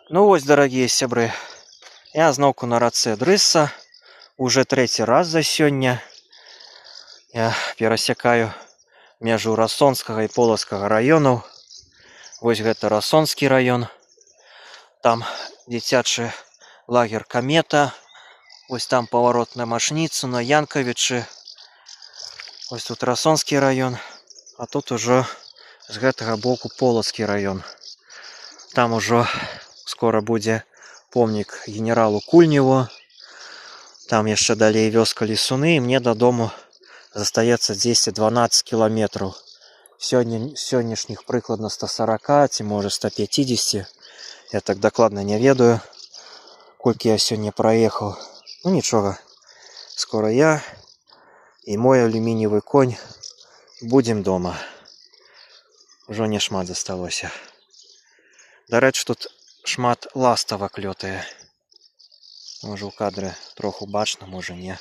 Ну вось, дарагія сябры, я зноўку на рацэ Дрысса. Уже трэці раз за сёння я перасякаю межу Расонскага і Полацкага раёнаў. Вось гэта Расонскі раён. Там дзіцячы лагер Камета. Вось там паварот на Машніцу, на Янкавічы. Вось тут Расонскі раён, а тут ужо з гэтага боку Полацкі раён. Там ужо скора будзе помнік генералу Кульневу. Там яшчэ далей вёска Лісуны, і мне дадому застаецца 10-12 кіламетраў. Сённяшніх прыкладна 140 ці можа 150. Я так дакладна не ведаю, колькі я сёння праехаў. Ну нічога, скора я і мой алюмініевы конь будзем дома. Ужо не шмат засталося. Дарэчы, тут шмат ластавак лётае. Можа ў кадры троху бачна, можа не.